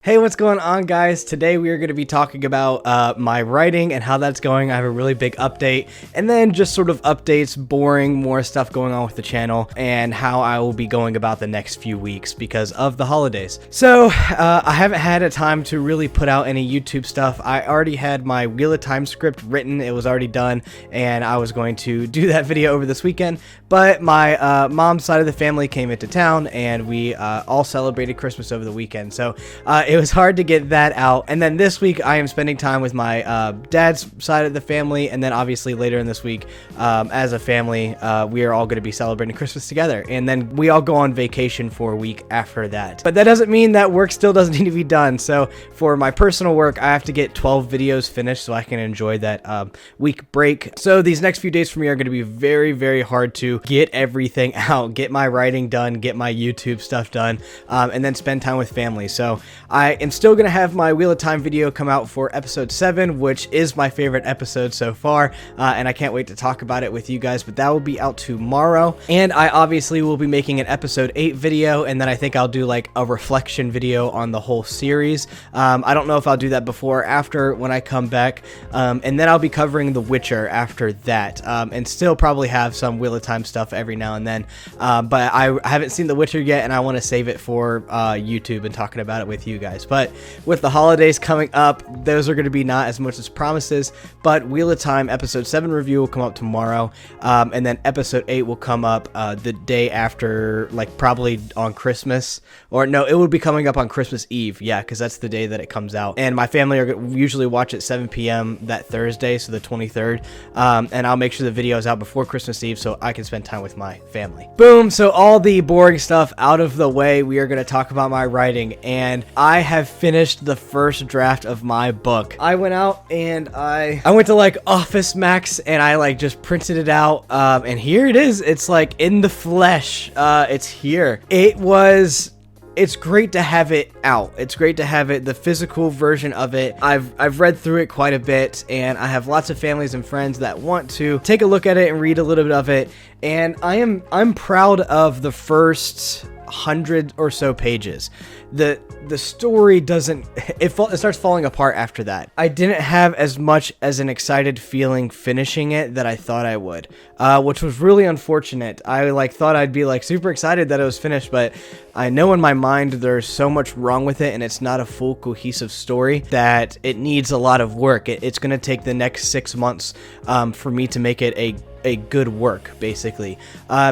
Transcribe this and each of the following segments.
Hey, what's going on, guys? Today we are going to be talking about my writing and how that's going. I have a really big update, and then just sort of updates, boring, more stuff going on with the channel, and how I will be going about the next few weeks because of the holidays. So I haven't had a time to really put out any YouTube stuff. I already had my Wheel of Time script written. It was already done, and I was going to do that video over this weekend, but my mom's side of the family came into town, and we all celebrated Christmas over the weekend. So it was hard to get that out. And then this week I am spending time with my dad's side of the family, and then obviously later in this week as a family we are all going to be celebrating Christmas together, and then we all go on vacation for a week after that. But that doesn't mean that work still doesn't need to be done. So for my personal work, I have to get 12 videos finished so I can enjoy that week break. So these next few days for me are going to be very, very hard to get everything out, get my writing done, get my YouTube stuff done, and then spend time with family. So I am still going to have my Wheel of Time video come out for episode 7, which is my favorite episode so far, and I can't wait to talk about it with you guys, but that will be out tomorrow. And I obviously will be making an episode 8 video, and then I think I'll do like a reflection video on the whole series. I don't know if I'll do that before or after when I come back, and then I'll be covering The Witcher after that, and still probably have some Wheel of Time stuff every now and then, but I haven't seen The Witcher yet, and I want to save it for YouTube and talking about it with you guys. But with the holidays coming up, those are going to be not as much as promises, but Wheel of Time episode 7 review will come up tomorrow, and then episode 8 will come up the day after, like probably on Christmas, or no, it will be coming up on Christmas Eve, yeah, because that's the day that it comes out, and my family are usually watch at 7 p.m. that Thursday, so the 23rd, and I'll make sure the video is out before Christmas Eve so I can spend time with my family. Boom, so all the boring stuff out of the way, we are going to talk about my writing, and I have finished the first draft of my book. I went out and I went to like Office Max, and I like just printed it out, and here it is. It's like in the flesh. It's here. It's great to have it out. It's great to have it, the physical version of it. I've read through it quite a bit, and I have lots of families and friends that want to take a look at it and read a little bit of it. And I'm proud of the first 100 or so pages. The story doesn't, it starts falling apart after that. I didn't have as much as an excited feeling finishing it that I thought I would, which was really unfortunate. I like thought I'd be like super excited that it was finished, but I know in my mind there's so much wrong with it, and it's not a full cohesive story, that it needs a lot of work. It's going to take the next 6 months for me to make it a good work, basically,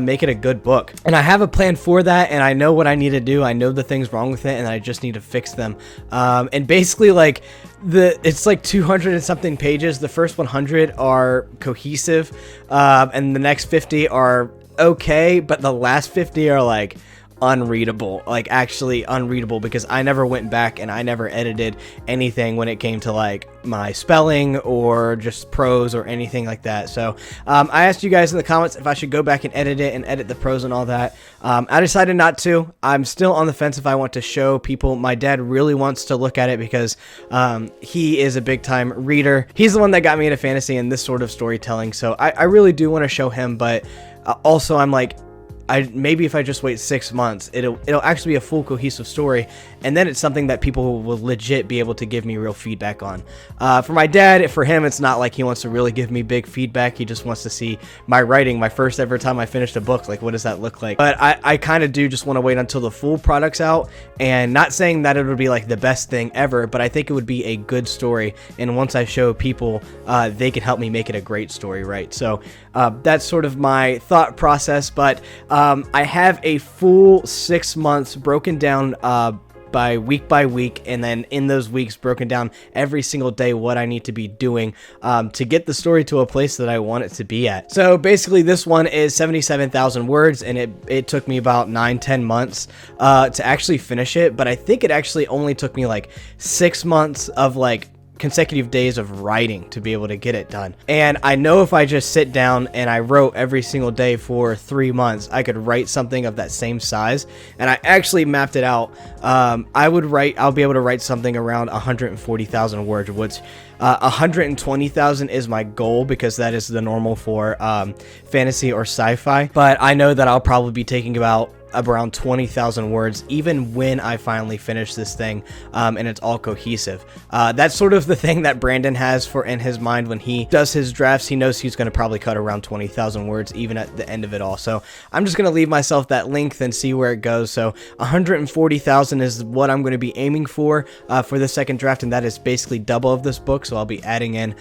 make it a good book. And I have a plan for that, and I know what I need to do. I know the things wrong with it, and I just need to fix them. And basically, like, it's like 200 and something pages. The first 100 are cohesive, and the next 50 are okay, but the last 50 are like unreadable, like actually unreadable, because I never went back and I never edited anything when it came to like my spelling or just prose or anything like that. So I asked you guys in the comments if I should go back and edit it and edit the prose and all that. I decided not to. I'm still on the fence if I want to show people. My dad really wants to look at it because he is a big time reader. He's the one that got me into fantasy and this sort of storytelling, so I really do want to show him, but also I'm like, maybe if I just wait 6 months, it'll actually be a full cohesive story, and then it's something that people will legit be able to give me real feedback on. For my dad, for him, it's not like he wants to really give me big feedback. He just wants to see my writing, my first ever time I finished a book. Like, what does that look like? But I kind of do just want to wait until the full product's out, and not saying that it would be like the best thing ever, but I think it would be a good story, and once I show people, they can help me make it a great story, right? So that's sort of my thought process, but I have a full 6 months broken down by week, and then in those weeks broken down every single day what I need to be doing to get the story to a place that I want it to be at. So basically this one is 77,000 words, and it took me about 9-10 months to actually finish it, but I think it actually only took me like 6 months of like consecutive days of writing to be able to get it done. And I know if I just sit down and I wrote every single day for 3 months, I could write something of that same size. And I actually mapped it out. I'll be able to write something around 140,000 words, which 120,000 is my goal because that is the normal for fantasy or sci-fi, but I know that I'll probably be taking about around 20,000 words even when I finally finish this thing, and it's all cohesive. That's sort of the thing that Brandon has for in his mind when he does his drafts. He knows he's going to probably cut around 20,000 words even at the end of it all. So I'm just going to leave myself that length and see where it goes. So 140,000 is what I'm going to be aiming for the second draft, and that is basically double of this book. So I'll be adding in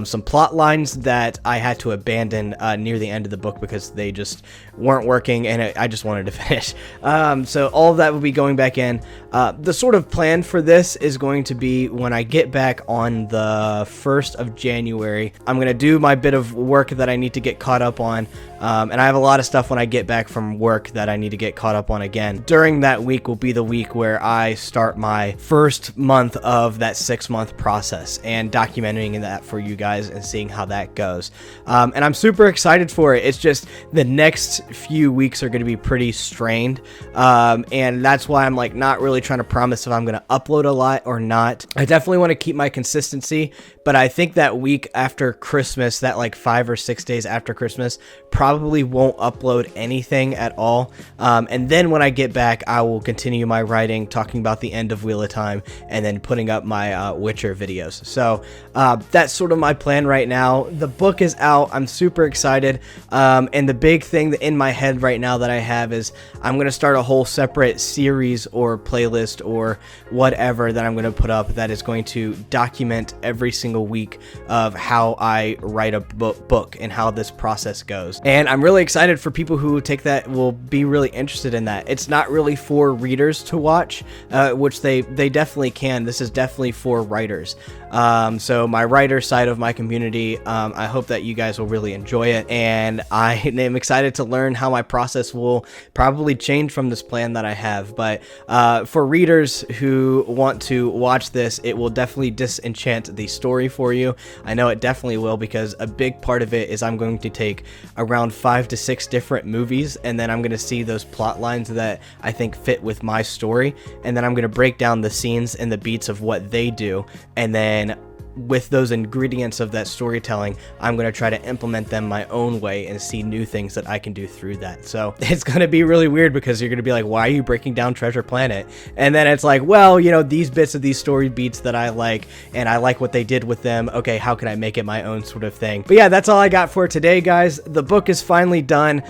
some plot lines that I had to abandon near the end of the book because they just weren't working, and I just wanted to finish. So all of that will be going back in. The sort of plan for this is going to be when I get back on the 1st of January, I'm going to do my bit of work that I need to get caught up on. And I have a lot of stuff when I get back from work that I need to get caught up on again. During that week will be the week where I start my first month of that 6-month process and documenting that for you guys and seeing how that goes. And I'm super excited for it. It's just the next few weeks are going to be pretty strained. And that's why I'm like not really trying to promise if I'm going to upload a lot or not. I definitely want to keep my consistency, but I think that week after Christmas, that like 5 or 6 days after Christmas, probably won't upload anything at all. And then when I get back, I will continue my writing, talking about the end of Wheel of Time, and then putting up my Witcher videos. So that's sort of my plan right now. The book is out. I'm super excited. And the big thing in my head right now that I have is I'm going to start a whole separate series or playlist or whatever that I'm going to put up that is going to document every single week of how I write a book and how this process goes. And I'm really excited for people who take that, will be really interested in that. It's not really for readers to watch, which they definitely can. This is definitely for writers. So my writer side of my community, I hope that you guys will really enjoy it. And I am excited to learn how my process will probably change from this plan that I have. But for readers who want to watch this, it will definitely disenchant the story for you. I know it definitely will, because a big part of it is I'm going to take around 5 to 6 different movies, and then I'm going to see those plot lines that I think fit with my story, and then I'm going to break down the scenes and the beats of what they do, and then with those ingredients of that storytelling, I'm going to try to implement them my own way and see new things that I can do through that. So it's going to be really weird, because you're going to be like, why are you breaking down Treasure Planet? And then it's like, well, you know, these bits of these story beats that I like, and I like what they did with them. Okay, how can I make it my own sort of thing? But yeah, that's all I got for today, guys. The book is finally done.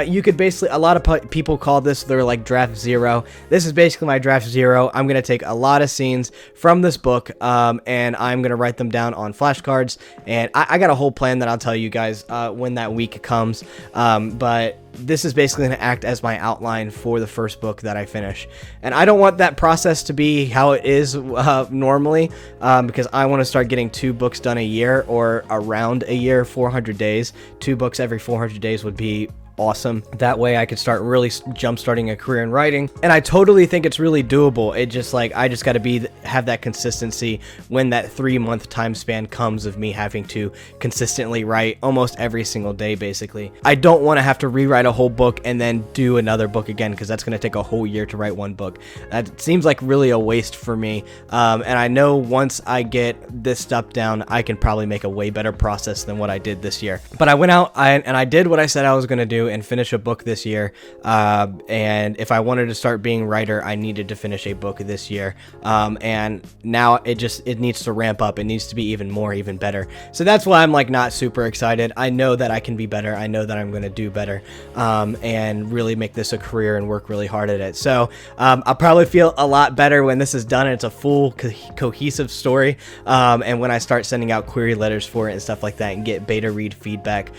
You could basically, a lot of people call this their like draft 0. This is basically my draft 0. I'm going to take a lot of scenes from this book, and I'm going to write them down on flashcards, and I got a whole plan that I'll tell you guys when that week comes, but this is basically going to act as my outline for the first book that I finish. And I don't want that process to be how it is normally, because I want to start getting 2 books done a year, or around a year, 400 days. 2 books every 400 days would be awesome. That way I could start really jump starting a career in writing, and I totally think it's really doable. It just like, I just got to have that consistency when that 3-month time span comes of me having to consistently write almost every single day. Basically, I don't want to have to rewrite a whole book and then do another book again, because that's going to take a whole year to write one book. That seems like really a waste for me, and I know once I get this stuff down, I can probably make a way better process than what I did this year. But I went out and I did what I said I was going to do and finish a book this year, and if I wanted to start being a writer, I needed to finish a book this year, and now it needs to ramp up. It needs to be even better. So that's why I'm like not super excited. I know that I can be better. I know that I'm going to do better, and really make this a career and work really hard at it. So I'll probably feel a lot better when this is done and it's a full cohesive story, and when I start sending out query letters for it and stuff like that and get beta read feedback,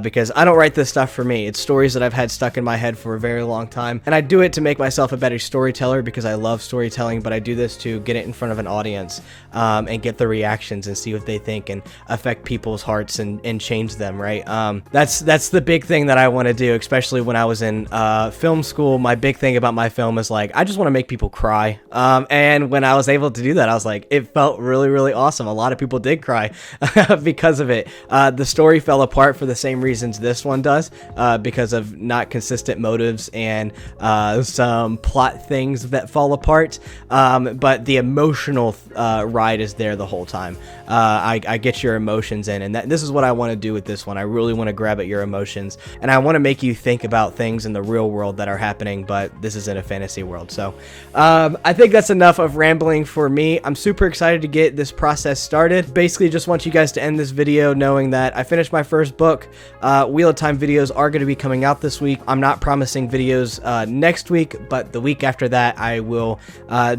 because I don't write this stuff for me. It's stories that I've had stuck in my head for a very long time, and I do it to make myself a better storyteller, because I love storytelling, but I do this to get it in front of an audience, and get the reactions and see what they think and affect people's hearts and change them, right? That's the big thing that I want to do, especially when I was in film school. My big thing about my film is like, I just want to make people cry, and when I was able to do that, I was like, it felt really awesome. A lot of people did cry because of it. The story fell apart for the same reasons this one does, because of not consistent motives and some plot things that fall apart. But the emotional ride is there the whole time. I get your emotions in, and this is what I want to do with this one. I really want to grab at your emotions, and I want to make you think about things in the real world that are happening, but this is in a fantasy world. So I think that's enough of rambling for me. I'm super excited to get this process started. Basically, just want you guys to end this video knowing that I finished my first book. Wheel of Time videos are going to be coming out this week. I'm not promising videos next week, but the week after that, I will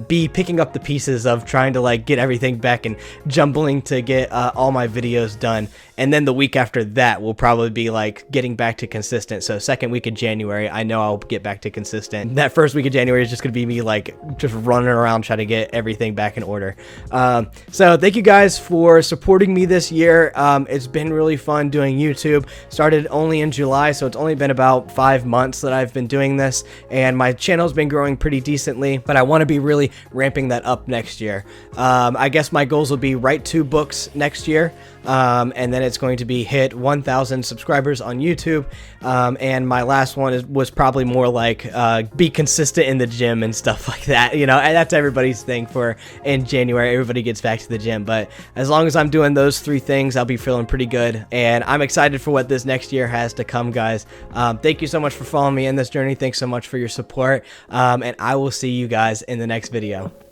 be picking up the pieces of trying to like get everything back and jumbling to get all my videos done. And then the week after that will probably be like getting back to consistent. So second week of January, I know I'll get back to consistent. That first week of January is just going to be me like just running around trying to get everything back in order. So thank you guys for supporting me this year. It's been really fun doing YouTube. Started only in July, so it's only been about 5 months that I've been doing this, and my channel's been growing pretty decently, but I want to be really ramping that up next year. I guess my goals will be write 2 books next year, and then it's going to be hit 1,000 subscribers on YouTube, and my last one was probably more like be consistent in the gym and stuff like that, you know, and that's everybody's thing for in January. Everybody gets back to the gym, but as long as I'm doing those 3 things, I'll be feeling pretty good, and I'm excited for what this next year has to come, guys. Thank you so much for following me in this journey. Thanks so much for your support, and I will see you guys in the next video.